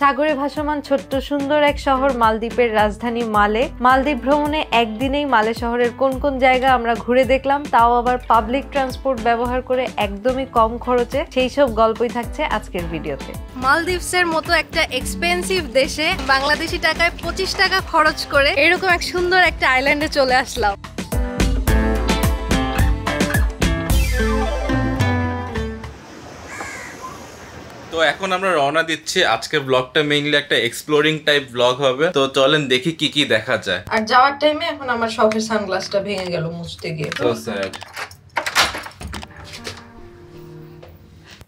সাগরে ভাসমান ছোট্ট সুন্দর এক শহর মালদ্বীপের রাজধানী মালে। মালদ্বীপ ভ্রমণে একদিনেই মালে শহরের কোন কোন জায়গা আমরা ঘুরে দেখলাম, তাও আবার পাবলিক ট্রান্সপোর্ট ব্যবহার করে একদমই কম খরচে, সেই সব গল্পই থাকছে আজকের ভিডিওতে। মালদ্বীপসের মতো একটা এক্সপেন্সিভ দেশে বাংলাদেশি টাকায় 25 টাকা খরচ করে এরকম এক সুন্দর একটা আইল্যান্ডে চলে আসলাম। তো এখন আমরা রওনা দিচ্ছি। আজকের ব্লগটা মেইনলি একটা এক্সপ্লোরিং টাইপ ব্লগ হবে, তো চলেন দেখি কি কি দেখা যায়। আর যাওয়ার টাইমে এখন আমার শখের সানগ্লাসটা ভেঙে গেল মুছতে গিয়ে। So sad.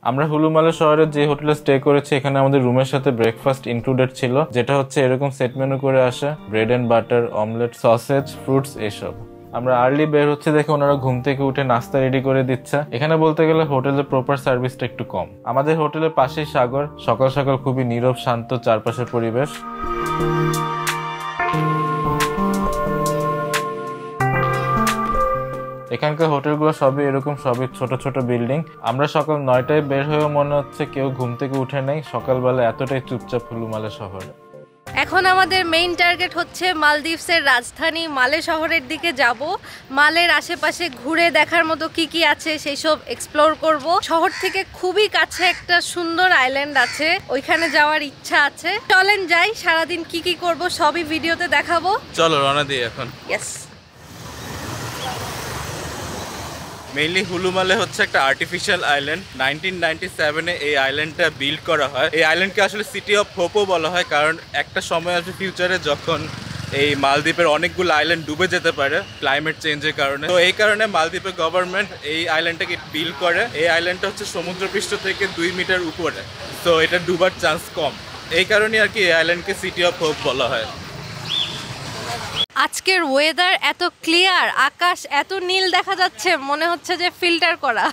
আমরা হুলুমালে শহরের যে হোটেলে স্টে করেছি এখানে আমাদের রুমের সাথে ব্রেকফাস্ট ইনক্লুডেড ছিল, যেটা হচ্ছে এরকম সেট মেনু করে আসে, bread and butter, omelette, sausage, fruits এসব। আমরা আর্লি বের হচ্ছে দেখে ওনারা ঘুম থেকে উঠে নাস্তা রেডি করে দিচ্ছে। এখানে বলতে গেলে হোটেলের প্রপার সার্ভিসটা একটু কম। আমাদের হোটেলের পাশেই সাগর, সকাল সকাল খুবই নীরব শান্ত চারপাশের পরিবেশ। এখানকার হোটেলগুলো সবই এরকম, সবই ছোট ছোট বিল্ডিং। আমরা সকাল 9টায় বের হয়েও মনে হচ্ছে কেউ ঘুম থেকে উঠে নেই, সকালবেলা এতটাই চুপচাপ হুলুমালে শহরে। এখন আমাদের মেইন টার্গেট হচ্ছে মালদ্বীপসের রাজধানী মালে শহরের দিকে যাব। মালের আশেপাশে ঘুরে দেখার মতো কি কি আছে সেই সব এক্সপ্লোর করব। শহর থেকে খুবই কাছে একটা সুন্দর আইল্যান্ড আছে, ওইখানে যাওয়ার ইচ্ছা আছে। চলেন যাই, সারাদিন কি কি করব সবই ভিডিওতে দেখাবো। চলো রওনা দিই এখন। ইয়েস। মেইনলি হুলুমালে হচ্ছে একটা আর্টিফিশিয়াল আইল্যান্ড। 1997-এ এই আইল্যান্ডটা বিল্ড করা হয়। এই আইল্যান্ডকে আসলে সিটি অফ হোপও বলা হয়, কারণ একটা সময় আসবে ফিউচারে যখন এই মালদ্বীপের অনেকগুলো আইল্যান্ড ডুবে যেতে পারে ক্লাইমেট চেঞ্জের কারণে। তো এই কারণে মালদ্বীপের গভর্নমেন্ট এই আইল্যান্ডটাকে বিল্ড করে। এই আইল্যান্ডটা হচ্ছে সমুদ্রপৃষ্ঠ থেকে 2 মিটার উপরে, তো এটা ডুবার চান্স কম। এই কারণে আর কি এই আইল্যান্ডকে সিটি অফ হোপ বলা হয়। আজকের ওয়েদার এত ক্লিয়ার, আকাশ এত নীল দেখা যাচ্ছে, মনে হচ্ছে যে ফিল্টার করা,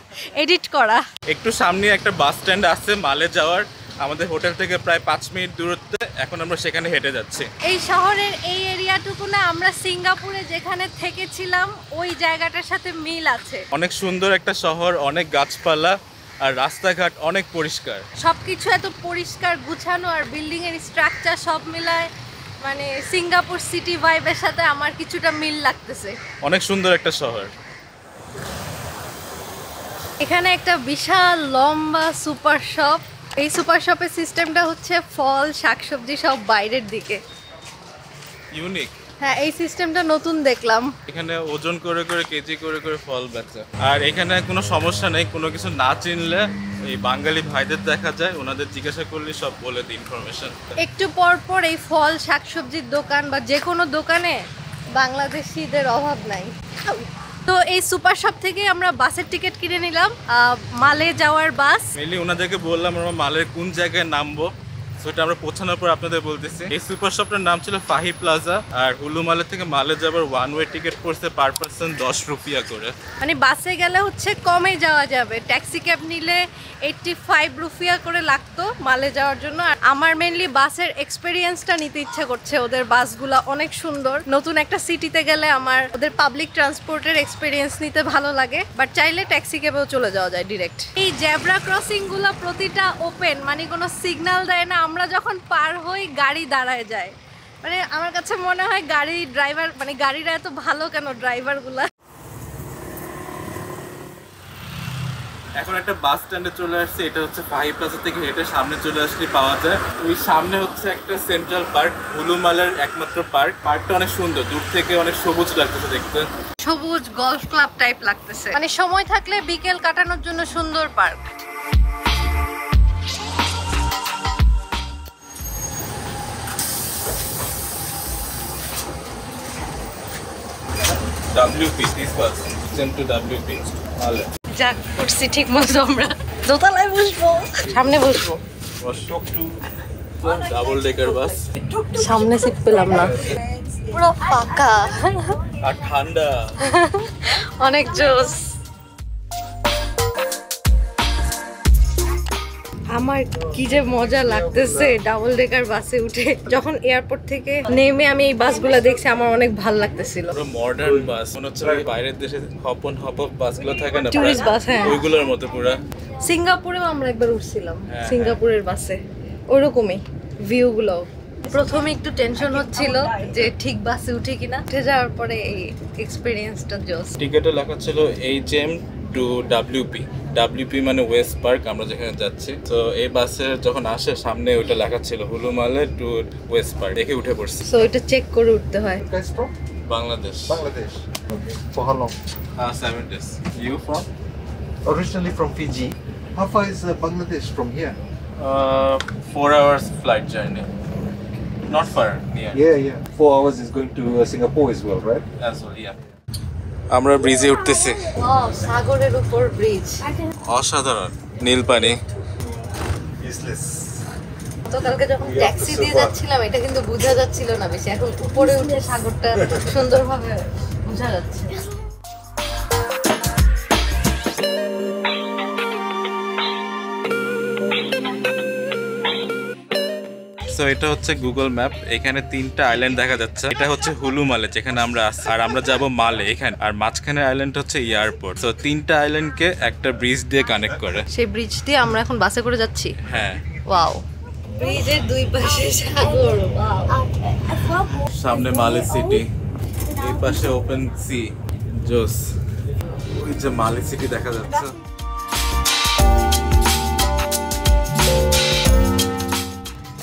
এডিট করা। একটু সামনে একটা বাস স্ট্যান্ড আছে মালে যাওয়ার, আমাদের হোটেল থেকে প্রায় 5 মিনিট দূরত্বে। এখন আমরা সেখানে হেঁটে যাচ্ছি। এই শহরের এই এরিয়াটুকু না আমরা সিঙ্গাপুরে যেখানে থেকেছিলাম ওই জায়গাটার সাথে মিল আছে। অনেক সুন্দর একটা শহর, অনেক গাছপালা আর রাস্তাঘাট অনেক পরিষ্কার। সবকিছু এত পরিষ্কার গুছানো আর বিল্ডিং এর স্ট্রাকচার সব মিলায় মানে সিঙ্গাপুর সিটি ভাইবের সাথে আমার কিছুটা মিল লাগতেছে। অনেক সুন্দর একটা শহর। এখানে একটা বিশাল লম্বা সুপার শপ। এই সুপার শপের সিস্টেমটা হচ্ছে ফল শাকসবজি সব বাইরের দিকে, ইউনিক। হ্যাঁ, এই সিস্টেমটা নতুন দেখলাম। এখানে ওজন করে করে কেজি করে করে ফল বেচে। আর এখানে কোনো সমস্যা নেই, কোনো কিছু না চিনলে এই বাঙালি ভাইদের দেখা যায়, ওনাদের জিজ্ঞাসা করলে সব বলে দিই ইনফরমেশন। একটু পর পর এই ফল শাকসবজির দোকান বা যে কোনো দোকানে বাংলাদেশিদের অভাব নাই। তো এই সুপার শপ থেকে আমরা বাসের টিকিট কিনে নিলাম, মালে যাওয়ার বাস। মেইনলি ওনাদেরকে বললাম আমরা মালের কোন জায়গায় নামবো, সেটা আমরা পৌঁছানোর পর আপনাদের বলতেছি। এই সুপার শপটার নাম ছিল ফাহি প্লাজা। আর হুলুমালে থেকে মালে যাবার ওয়ান ওয়ে টিকিট পড়ছে পার পার্সন 10 রুপিয়া করে। মানে বাসে গেলে হচ্ছে কমে যাওয়া যাবে, ট্যাক্সি ক্যাব নিলে 85 রুপিয়া করে লাগতো মালে যাওয়ার জন্য। আর আমার মেনলি বাসের এক্সপেরিয়েন্সটা নিতে ইচ্ছা করছে, ওদের বাসগুলা অনেক সুন্দর। নতুন একটা সিটিতে গেলে আমার ওদের পাবলিক ট্রান্সপোর্টের এক্সপেরিয়েন্স নিতে ভালো লাগে, বাট চাইলে ট্যাক্সি ক্যাবেও চলে যাওয়া যায় ডিরেক্ট। এই জেব্রা ক্রসিং গুলা প্রতিটা ওপেন, মানে কোনো সিগন্যাল দেয় না। আমরা যখন পার হই গাড়ি দাঁড়ায় যায়, মানে আমার কাছে মনে হয় গাড়ি ড্রাইভার, মানে গাড়িরা এত ভালো কেন ড্রাইভারগুলা। এখন একটা বাস স্ট্যান্ডে চলে আসছে, এটা হচ্ছে ফাহি প্লাজা থেকে হেঁটে সামনে চলে আসলে পাওয়া যায়। ওই সামনে হচ্ছে একটা সেন্ট্রাল পার্ক, হুলুমালের একমাত্র পার্ক। পার্কটা অনেক সুন্দর, দূর থেকে অনেক সবুজ লাগতেছে দেখতে, সবুজ গলফ ক্লাব টাইপ লাগতেছে। মানে সময় থাকলে বিকেল কাটানোর জন্য সুন্দর park. WP, this person, sent to WP, মালে। যাক, উঠছি ঠিক মতো। আমরা দোতলায় বসবো, সামনে বসবো। ডাবল ডেকার বাস। সামনে সিট পেলাম না, পুরো ফাঁকা আর ঠান্ডা, অনেক জোস। আমার কি যে মজা লাগতেছে ডাবল ডেকার বাসে উঠে। যখন এয়ারপোর্ট থেকে নেমে আমি এই বাসগুলো দেখছি আমার অনেক ভালো লাগতেছিল। পুরো মডার্ন বাস, মনে হচ্ছে বাইরের দেশে হপ অন হপ অফ বাসগুলো থাকে না, টুরিস্ট বাস। হ্যাঁ, ওইগুলোর মতো পুরো। সিঙ্গাপুরেও আমরা একবার উঠছিলাম সিঙ্গাপুরের বাসে, ওইরকমই। ভিউগুলো। প্রথমে একটু টেনশন হচ্ছিল যে ঠিক বাসে উঠে কিনা, উঠে যাওয়ার পরে এই এক্সপিরিয়েন্সটা জোস। টিকেটে লেখা ছিল HM to WP। WP মানে ওয়েস্ট পার্ক, আমরা যেখানে যাচ্ছি। তো এই বাসে যখন আসে সামনে ওইটা লেখা ছিল হুলুমালে টু ওয়েস্ট পার্ক, দেখে উঠে পড়ছি। সো এটা চেক করে উঠতে হয়। Guys from Bangladesh। Bangladesh. Okay. For how long? 7 days। You from? Originally from Fiji. How far is Bangladesh from here? 4 hours flight journey। Not far, near। Yeah. 4 hours is going to Singapore as well, right? As well, yeah। আমরা ব্রিজে উঠতেছি। Wow, সাগরের উপর bridge. অসাধারণ নীল পানি। Useless. তো কালকে যখন ট্যাক্সি দিয়ে যাচ্ছিলাম এটা কিন্তু বোঝা যাচ্ছিল না বেশি, এখন উপরে উঠে সাগরটা সুন্দরভাবে বোঝা যাচ্ছে। সো এটা হচ্ছে গুগল ম্যাপ, এখানে 3টা আইল্যান্ড দেখা যাচ্ছে। এটা হচ্ছে হুলুমালে যেখানে আমরা আছি, আর আমরা যাব মালে এখানে, আর মাঝখানে আইল্যান্ড হচ্ছে এয়ারপোর্ট। সো 3টা আইল্যান্ডকে একটা ব্রিজ দিয়ে কানেক্ট করে। সেই ব্রিজ দিয়ে আমরা এখন বাসে করে যাচ্ছি। হ্যাঁ, ওয়াও, ব্রিজের দুই পাশে সাগর। ওয়াও, সামনে মালে সিটি, এই পাশে ওপেন সি, জোস। ওই যে মালে সিটি দেখা যাচ্ছে।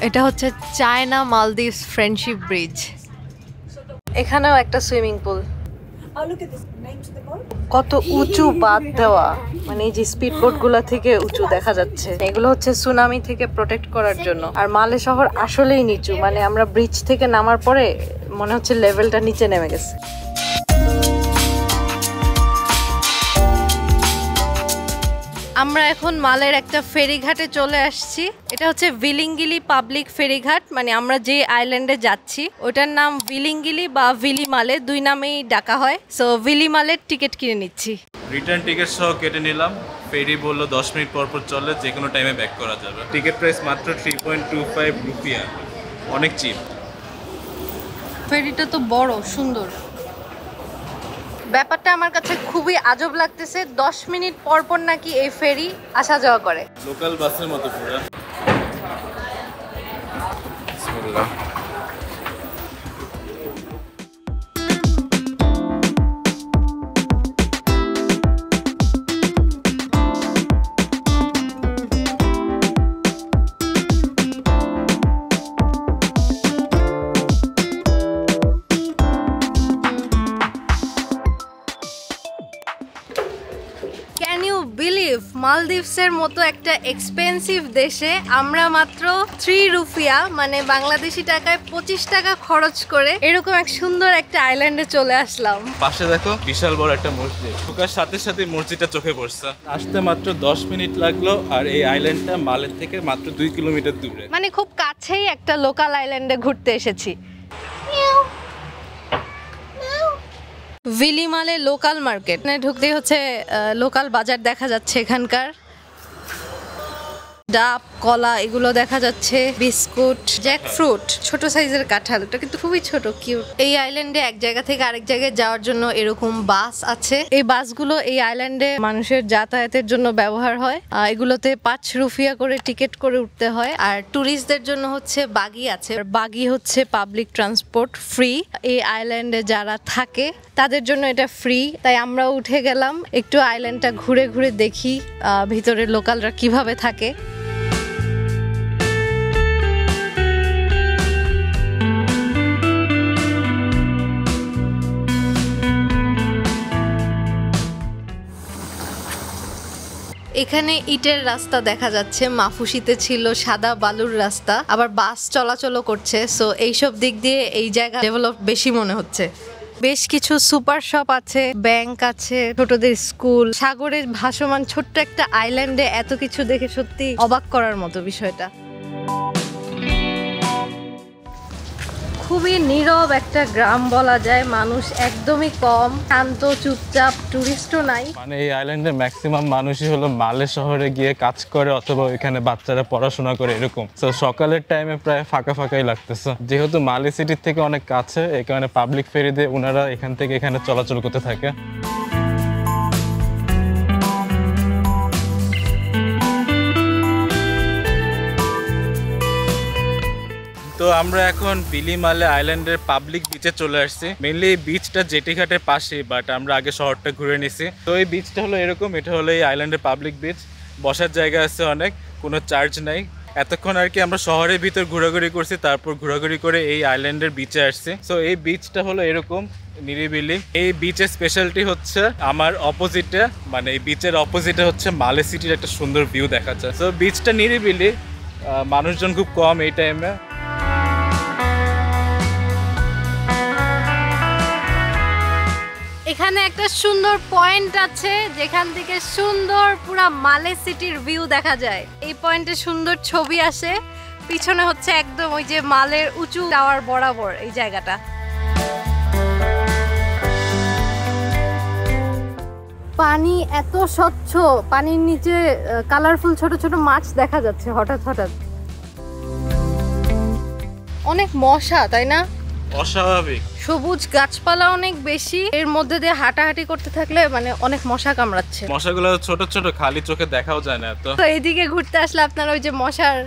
এটা হচ্ছে চায়না মালদ্বীপস ফ্রেন্ডশিপ ব্রিজ। এখানেও একটা সুইমিং পুল। কত উঁচু বাঁধ দেওয়া, মানে এই যে স্পিড বোট গুলা থেকে উঁচু দেখা যাচ্ছে। এগুলো হচ্ছে সুনামি থেকে প্রোটেক্ট করার জন্য। আর মালে শহর আসলেই নিচু, মানে আমরা ব্রিজ থেকে নামার পরে মনে হচ্ছে লেভেলটা নিচে নেমে গেছে। আমরা এখন মালের একটা ফেরিঘাটে চলে আসছি। এটা হচ্ছে ভিলিঙ্গিলি পাবলিক ফেরিঘাট, মানে আমরা যে আইল্যান্ডে যাচ্ছি ওটার নাম ভিলিঙ্গিলি বা ভিলিমালে, দুই নামেই ডাকা হয়। সো ভিলিমালের টিকিট কিনে নিচ্ছি। রিটার্ন টিকিট সহ কেটে নিলাম। ফেরি বললো 10 মিনিট পর পর চলে, যে কোনো টাইমে ব্যাক করা যাবে। টিকিট প্রাইস মাত্র 3.25 রুপিয়া, অনেক চিপ। ফেরিটা তো বড় সুন্দর। ব্যাপারটা আমার কাছে খুবই আজব লাগতেছে, 10 মিনিট পর পর নাকি এই ফেরি আসা যাওয়া করে। লোকাল বাসের মতো পুরো। বিসমিল্লাহ। মালদ্বীপসের মতো একটা এক্সপেন্সিভ দেশে আমরা মাত্র 3 রুপিয়া মানে বাংলাদেশি টাকায় 25 টাকা খরচ করে এরকম এক সুন্দর একটা আইল্যান্ডে চলে আসলাম। পাশে দেখো বিশাল বড় একটা মসজিদ, ঢোকার সাথে সাথে মসজিদটা চোখে পড়ছে। আসতে মাত্র 10 মিনিট লাগলো, আর এই আইল্যান্ডটা মালের থেকে মাত্র 2 কিলোমিটার দূরে, মানে খুব কাছেই একটা লোকাল আইল্যান্ডে ঘুরতে এসেছি। ভিলিমালে লোকাল মার্কেট, মানে ঢুকতেই হচ্ছে লোকাল বাজার দেখা যাচ্ছে। এখানকার ডাব, কলা এগুলো দেখা যাচ্ছে, বিস্কুট, জ্যাকফ্রুট, ছোট সাইজের কাঁঠাল, এটা কিন্তু খুবই ছোট, কিউট। এই আইল্যান্ডে এক জায়গা থেকে আরেক জায়গায় যাওয়ার জন্য এরকম বাস আছে। এই বাসগুলো এই আইল্যান্ডে মানুষের যাতায়াতের জন্য ব্যবহার হয়। এগুলোতে 5 রুপিয়া করে টিকিট করে উঠতে হয়। আর ট্যুরিস্টদের জন্য হচ্ছে বাগি আছে, বাগি হচ্ছে পাবলিক ট্রান্সপোর্ট, ফ্রি। এই আইল্যান্ডে যারা থাকে তাদের জন্য এটা ফ্রি, তাই আমরাও উঠে গেলাম একটু আইল্যান্ডটা ঘুরে ঘুরে দেখি ভিতরে লোকালরা কিভাবে থাকে। এখানে ইটের রাস্তা দেখা যাচ্ছে, মাফুসিতে ছিল সাদা বালুর রাস্তা, আবার বাস চলাচল করছে। সো এইসব দিক দিয়ে এই জায়গা ডেভেলপ বেশি মনে হচ্ছে। বেশ কিছু সুপার শপ আছে, ব্যাংক আছে, ছোটদের স্কুল। সাগরের ভাসমান ছোট্ট একটা আইল্যান্ডে এত কিছু দেখে সত্যি অবাক করার মতো বিষয়টা। খুবই নীরব একটা গ্রাম বলা যায়, মানুষ একদমই কম, শান্ত, চুপচাপ, টুরিস্টও নাই। মানে এই আইল্যান্ডের ম্যাক্সিমাম মানুষই হলো মালে শহরে গিয়ে কাজ করে অথবা এখানে বাচ্চারা পড়াশোনা করে এরকম। তো সকালের টাইমে প্রায় ফাঁকা ফাঁকাই লাগতেছে, যেহেতু মালে সিটির থেকে অনেক কাছে, এই কারণে পাবলিক ফেরি দিয়ে ওনারা এখান থেকে এখানে চলাচল করতে থাকে। তো আমরা এখন বিলি মালে আইল্যান্ডের পাবলিক বিচে চলে আসছি। মেইনলি এই বিচটা জেটি ঘাটের পাশে, বাট আমরা আগে শহরটা ঘুরে নিছি। তো এই বিচটা হলো এরকম, এটা হলো এই আইল্যান্ডের পাবলিক বিচ। বসার জায়গা আছে অনেক, কোনো চার্জ নাই। এতক্ষণ আর কি আমরা শহরের ভিতর ঘোরাঘুরি করছি, তারপর ঘোরাঘুরি করে এই আইল্যান্ডের বিচে আসছি। সো এই বিচটা হলো এরকম নিরিবিলি। এই বিচের স্পেশালিটি হচ্ছে আমার অপোজিটে, মানে এই বিচের অপোজিটে হচ্ছে মালে সিটির একটা সুন্দর ভিউ দেখা যায়। সো বিচটা নিরিবিলি, মানুষজন খুব কম এই টাইমে। এখানে একটা সুন্দর পয়েন্ট আছে যেখান থেকে সুন্দর পুরা মালে সিটির ভিউ দেখা যায়। এই পয়েন্টে সুন্দর ছবি আসে। পিছনে হচ্ছে একদম ওই যে মালের উঁচু টাওয়ার বরাবর এই জায়গাটা। পানি এত স্বচ্ছ, পানির নিচে কালারফুল ছোট ছোট মাছ দেখা যাচ্ছে হঠাৎ হঠাৎ। অনেক মশা, তাই না? অস্বাভাবিক। সবুজ গাছপালা অনেক বেশি, এর মধ্যে দিয়ে হাঁটাহাঁটি করতে থাকলে মানে অনেক মশা কামড়াচ্ছে। মশাগুলো ছোট ছোট, খালি চোখে দেখাও যায় না। তো এইদিকে ঘুরতে আসলে আপনারা ওই যে মশার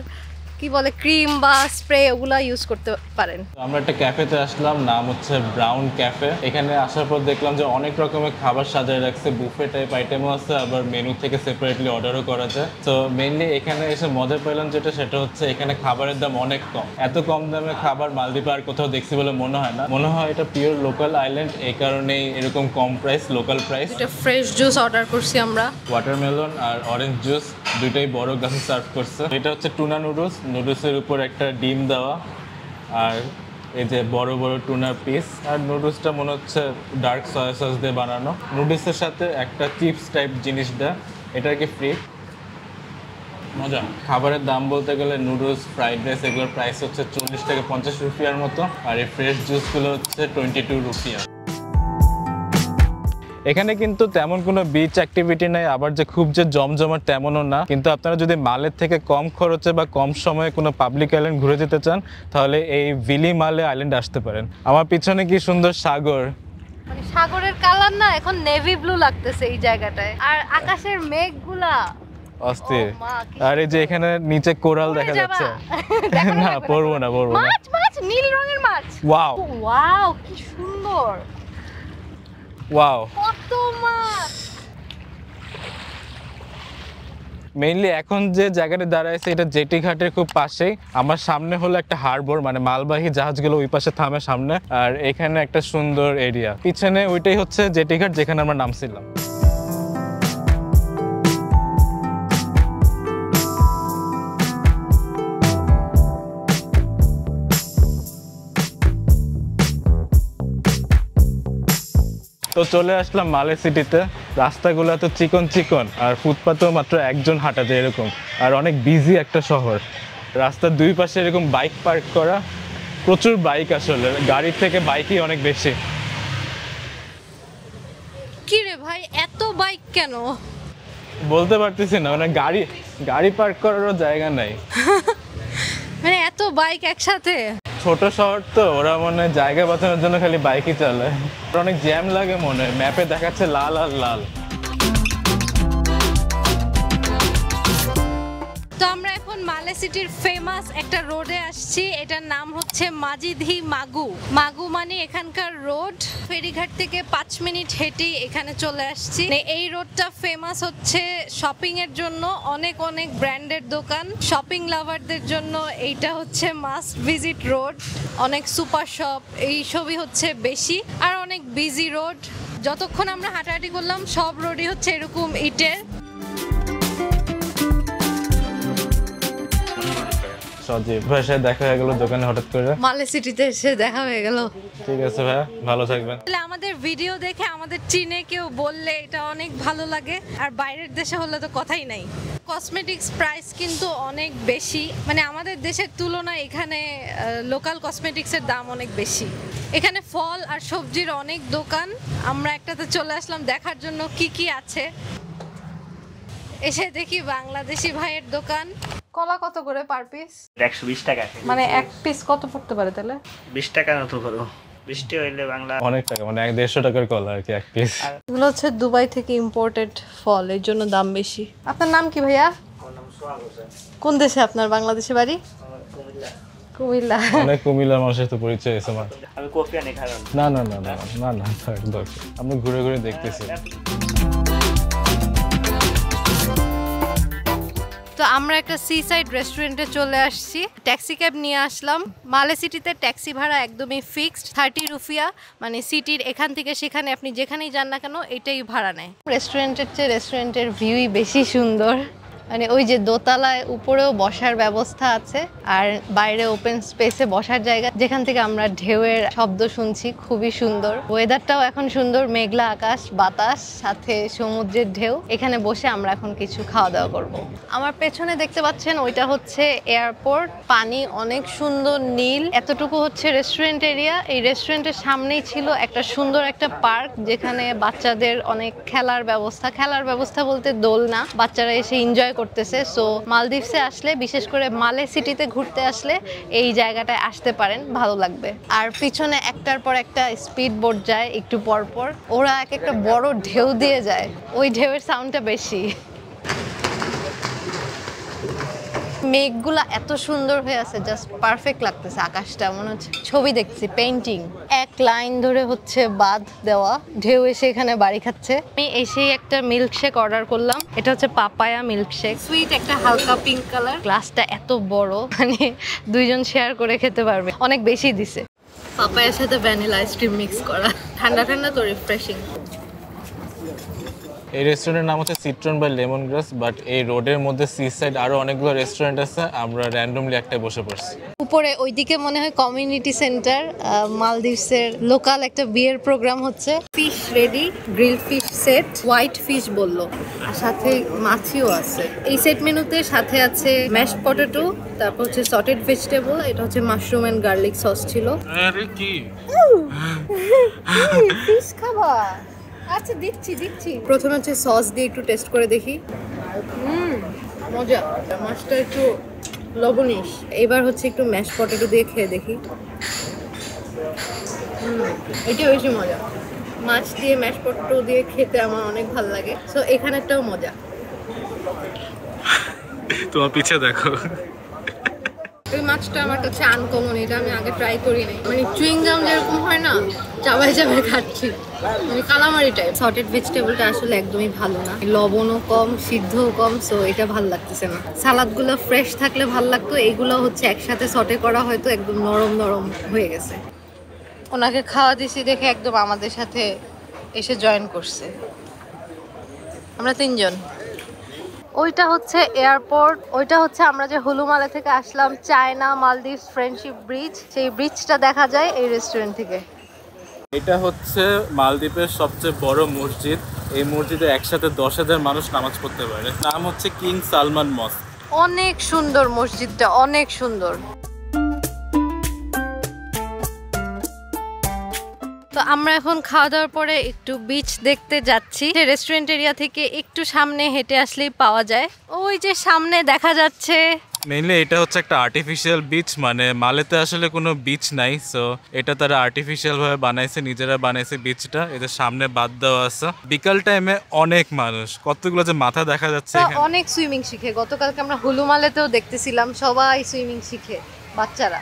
কি বলে ক্রিম বা স্প্রে ওগুলা ইউজ করতে পারেন। আমরা একটা ক্যাফেতে আসলাম, নাম হচ্ছে ব্রাউন ক্যাফে। এখানে আসার পর দেখলাম যে অনেক রকমের খাবার সাজায় রাখছে, বুফে টাইপ আইটেমও আছে, আবার মেনু থেকে সেপারেটলি অর্ডারও করা যায়। তো মেইনলি এখানে এসে মজা পেলাম যেটা, সেটা হচ্ছে এখানে খাবারের দাম অনেক কম। এত কম দামে খাবার মালদ্বীপে আর কোথাও দেখছি বলে মনে হয় না। মনে হয় এটা পিওর লোকাল আইল্যান্ড, এই কারণেই এরকম কম প্রাইস, লোকাল প্রাইস। এটা ফ্রেশ জুস অর্ডার করছি আমরা, ওয়াটারমেলন আর অরেঞ্জ জুস, দুইটাই বড় গ্লাসে সার্ভ করছে। এটা হচ্ছে টুনা নুডলস, নুডলসের উপর একটা ডিম দেওয়া, আর এই যে বড় বড় টুনার পিস। আর নুডলসটা মনে হচ্ছে ডার্ক সয়া সস দিয়ে বানানো। নুডলসের সাথে একটা চিপস টাইপ জিনিস দেয়, এটা কি ফ্রি। মজা। খাবারের দাম বলতে গেলে নুডলস, ফ্রাইড রাইস এগুলোর প্রাইস হচ্ছে 40 থেকে 50 রুপিয়ার মতো, আর এই ফ্রেশ জুসগুলো হচ্ছে 22 রুপিয়া। এখানে কিন্তু তেমন কোনো বিচ অ্যাক্টিভিটি নাই, আবার যে খুব যে জমজমাট তেমনও না। কিন্তু আপনারা যদি মালের থেকে কম খরচে বা কম সময়ে কোনো পাবলিক আইল্যান্ড ঘুরে যেতে চান, তাহলে এই বিলি মালে আইল্যান্ড আসতে পারেন। আমার পিছনে কি সুন্দর সাগর, মানে সাগরের কালার না এখন নেভি ব্লু লাগতেছে এই জায়গাটায়, আর আকাশের মেঘগুলা অস্থির। ও মা, কি আর এই যে এখানে নিচে কোরাল দেখা যাচ্ছে। না পড়বো না, পড়বো না। মাছ মাছ নীল রঙের মাছ। ওয়াও ওয়াও, কি সুন্দর, ওয়াও। কত মাছ। মেইনলি এখন যে জায়গাটা দাঁড়াইছে এটা জেটি ঘাটের খুব পাশেই। আমার সামনে হলো একটা হারবার, মানে মালবাহী জাহাজগুলো ওই পাশে থামে সামনে, আর এখানে একটা সুন্দর এরিয়া। পিছনে ওইটাই হচ্ছে জেটি ঘাট যেখানে আমরা নামছিলাম। তো চলে আসলাম মালে সিটিতে। রাস্তাগুলো তো চিকন চিকন, আর ফুটপাতেও মাত্র একজন হাঁটা যায় এরকম, আর অনেক বিজি একটা শহর। রাস্তার দুই পাশে এরকম বাইক পার্ক করা, প্রচুর বাইক, আসলে গাড়ির থেকে বাইকই অনেক বেশি। কি রে ভাই, এত বাইক কেন? বলতে পারতেছি না, মানে গাড়ি পার্ক করারও জায়গা নাই। মানে এত বাইক একসাথে। ছোট শহর তো, ওরা মনে হয় জায়গা বাঁচানোর জন্য খালি বাইকই চালায়। অনেক জ্যাম লাগে মনে হয়, ম্যাপে দেখাচ্ছে লাল আর লাল। তো আমরা এখন মালে সিটির ফেমাস একটা রোডে আসছি, এটার নাম হচ্ছে মাজিধি মাগু। মাগু মানে এখানকার রোড। ফেরিঘাট থেকে 5 মিনিট হেঁটেই এখানে চলে আসছি। এই রোডটা ফেমাস হচ্ছে শপিং এর জন্য, অনেক অনেক ব্র্যান্ডের দোকান। শপিং লাভারদের জন্য এইটা হচ্ছে মাস্ট ভিজিট রোড। অনেক সুপার শপ এইসবই হচ্ছে বেশি, আর অনেক বিজি রোড। যতক্ষণ আমরা হাঁটাহাঁটি করলাম সব রোডই হচ্ছে এরকম ইটের। সজীব ভাইয়ের সাথে দেখা হয়ে গেল দোকানে হঠাৎ করে। মালে সিটিতে এসে দেখা হয়ে গেল। ঠিক আছে ভাইয়া, ভালো থাকবেন। আমাদের ভিডিও দেখে আমাদের চিনে কেউ বললে এটা অনেক ভালো লাগে, আর বাইরের দেশে হলে তো কথাই নাই। কসমেটিক্স প্রাইস কিন্তু অনেক বেশি, মানে আমাদের দেশের তুলনায় এখানে লোকাল কসমেটিক্সের দাম অনেক বেশি। এখানে ফল আর সবজির অনেক দোকান। আমরা একটাতে চলে আসলাম দেখার জন্য কি কি আছে। এসে দেখি বাংলাদেশি ভাইয়ের দোকান। কলা কত করে পার পিস? 120 টাকা। মানে এক পিস কত পড়তে পারে তাহলে? 20 টাকা মতো করো। 20 হইলে বাংলা অনেক টাকা, মানে 150 টাকার কলা আর কি এক পিস। এগুলো হচ্ছে দুবাই থেকে ইম্পোর্টেড ফল, এর জন্য দাম বেশি। আপনার নাম কি ভাইয়া? আমার নাম সোহাগ হোসেন। কোন দেশে আপনার বাংলাদেশে বাড়ি? কুমিল্লা। কুমিল্লা। অনেক কুমিল্লার মানুষের তো পরিচয় হয়েছে আমার। আমি কফি আনি খাবেন? না না না না না না একদম আমরা ঘুরে ঘুরে দেখতেছি। তো আমরা একটা সি সাইড রেস্টুরেন্টে চলে আসছি, ট্যাক্সি ক্যাব নিয়ে আসলাম। মালে সিটিতে ট্যাক্সি ভাড়া একদমই ফিক্সড 30 রুপিয়া, মানে সিটির এখান থেকে সেখানে আপনি যেখানেই যান না কেন এটাই ভাড়া নেয়। রেস্টুরেন্টের চেয়ে রেস্টুরেন্টের ভিউই বেশি সুন্দর, মানে ওই যে দোতলায় উপরেও বসার ব্যবস্থা আছে আর বাইরে ওপেন স্পেসে বসার জায়গা, যেখান থেকে আমরা ঢেউয়ের শব্দ শুনছি, খুবই সুন্দর। ওয়েদারটাও এখন সুন্দর, মেঘলা আকাশ, বাতাস, সাথে সমুদ্রের ঢেউ। এখানে বসে আমরা এখন কিছু খাওয়া দাওয়া করব। আমার পেছনে দেখতে পাচ্ছেন ওইটা হচ্ছে এয়ারপোর্ট, পানি অনেক সুন্দর নীল। এতটুকু হচ্ছে রেস্টুরেন্ট এরিয়া। এই রেস্টুরেন্টের সামনেই ছিল একটা সুন্দর একটা পার্ক, যেখানে বাচ্চাদের অনেক খেলার ব্যবস্থা বলতে দোলনা, বাচ্চারা এসে এনজয় করতেছে। সো মালদ্বীপসে আসলে, বিশেষ করে মালে সিটিতে ঘুরতে আসলে এই জায়গাটায় আসতে পারেন, ভালো লাগবে। আর পিছনে একটার পর একটা স্পিড বোট যায়, একটু পর পর ওরা এক একটা বড় ঢেউ দিয়ে যায়, ওই ঢেউয়ের সাউন্ডটা বেশি। মেঘগুলা এত সুন্দর হয়ে আছে, জাস্ট পারফেক্ট লাগতেছে। আকাশটা মনে হচ্ছে ছবি দেখছি, পেইন্টিং। এক লাইন ধরে হচ্ছে বাঁধ দেওয়া, ঢেউ এসে এখানে বাড়ি খাচ্ছে। আমি এসেই একটা মিল্কশেক অর্ডার করলাম, এটা হচ্ছে পাপায়া মিল্কশেক, সুইট, একটা হালকা পিঙ্ক কালার। গ্লাসটা এত বড়, মানে দুইজন শেয়ার করে খেতে পারবে, অনেক বেশি দিছে। পাপায়ার সাথে ভ্যানিলা আইসক্রিম মিক্স করা, ঠান্ডা ঠান্ডা তো রিফ্রেশিং। এই রেস্টুরেন্টের নাম হচ্ছে Citron by Lemon Grass, but এই রোডের মধ্যে সি সাইড আরো অনেকগুলো রেস্টুরেন্ট আছে, আমরা র্যান্ডমলি একটাই বসে পড়ছি। উপরে ওইদিকে মনে হয় কমিউনিটি সেন্টার, মালদ্বীপসের লোকাল একটা বিয়ের প্রোগ্রাম হচ্ছে। Fish ready, grill fish set, white fish বললো, আর সাথে মাছিও আছে। এই সেট মেনুতে সাথে আছে ম্যাশ পটেটো, তারপর হচ্ছে সটেড ভেজিটেবল, এটা হচ্ছে মাশরুম এন্ড গার্লিক সস ছিল। আরে কি ফিশ খাবা? আচ্ছা দিচ্ছি। প্রথমে হচ্ছে সস দিয়ে একটু টেস্ট করে দেখি। মজা, মাছটা একটু লবণিশ। এবার হচ্ছে একটু ম্যাশ পটেটো দিয়ে খেয়ে দেখি। এটা বেশি মজা, মাছ দিয়ে ম্যাশ পটেটো দিয়ে খেতে আমার অনেক ভালো লাগে। সো এখানেরটাও মজা। তোমার পিছে দেখো, এই মাছটা আমার কাছে আনকমন, এটা আমি আগে ট্রাই করি নাই। মানে চুইংগাম যেরকম হয় না, চাবাই খাচ্ছি, মানে কালামারি টাইপ। সটেড ভেজিটেবলটা আসলে একদমই ভালো না, লবণও কম, সিদ্ধও কম, সো এটা ভালো লাগতেছে না। সালাদগুলো ফ্রেশ থাকলে ভালো লাগতো, এগুলো হচ্ছে একসাথে সটে করা হয়তো একদম নরম নরম হয়ে গেছে। ওনাকে খাওয়া দিছি দেখে একদম আমাদের সাথে এসে জয়েন করছে। আমরা তিনজন। ওইটা হচ্ছে এয়ারপোর্ট, ওইটা হচ্ছে আমরা যে হুলুমালে থেকে আসলাম, চায়না মালদ্বীপ ফ্রেন্ডশিপ ব্রিজ, সেই ব্রিজটা দেখা যায় এই রেস্টুরেন্ট থেকে। এটা হচ্ছে মালদ্বীপের সবচেয়ে বড় মসজিদ। এই মসজিদে একসাথে 10,000 মানুষ নামাজ পড়তে পারে। নাম হচ্ছে কিং সালমান মস্ক। অনেক সুন্দর মসজিদটা, অনেক সুন্দর। তো আমরা এখন খাওয়া দাওয়ার পরে একটু বিচ দেখতে যাচ্ছি। রেস্টুরেন্ট এরিয়া থেকে একটু সামনে হেঁটে আসলেই পাওয়া যায়, ওই যে সামনে দেখা যাচ্ছে। মেইনলি এটা হচ্ছে একটা আর্টিফিশিয়াল বিচ, মানে মালেতে আসলে কোনো বিচ নাই, সো এটা তারা আর্টিফিশিয়াল ভাবে বানাইছে, নিজেরা বানাইছে বিচটা। এদের সামনে বাদ দেওয়া আছে। বিকাল টাইমে অনেক মানুষ, কতগুলো যে মাথা দেখা যাচ্ছে এখানে। অনেক সুইমিং শিখে, গতকালকে আমরা হুলুমালেতেও দেখতেছিলাম সবাই সুইমিং শিখে, বাচ্চারা।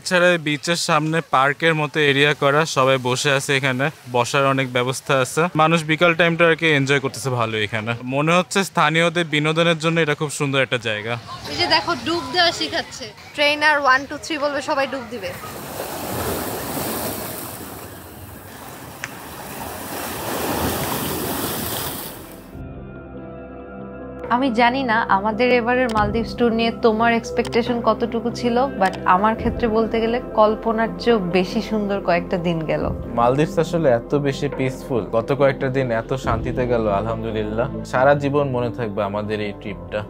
এছাড়া বিচের সামনে পার্কের মতো এরিয়া করা, সবাই বসে আছে, এখানে বসার অনেক ব্যবস্থা আছে। মানুষ বিকাল টাইমটা আর কি এনজয় করতেছে ভালো। এখানে মনে হচ্ছে স্থানীয়দের বিনোদনের জন্য এটা খুব সুন্দর একটা জায়গা। এই যে দেখো ডুব দেওয়া শিখাচ্ছে, ট্রেনার 1 2 3 বলবে, সবাই ডুব দিবে। আমি জানি না আমাদের এবারের মালদ্বীপস ট্যুর নিয়ে তোমার এক্সপেকটেশন কতটুকু ছিল, বাট আমার ক্ষেত্রে বলতে গেলে কল্পনার চেয়েও বেশি সুন্দর কয়েকটা দিন গেল। মালদ্বীপস আসলে এত বেশি পিসফুল, গত কয়েকটা দিন এত শান্তিতে গেল, আলহামদুলিল্লাহ। সারা জীবন মনে থাকবে আমাদের এই ট্রিপটা।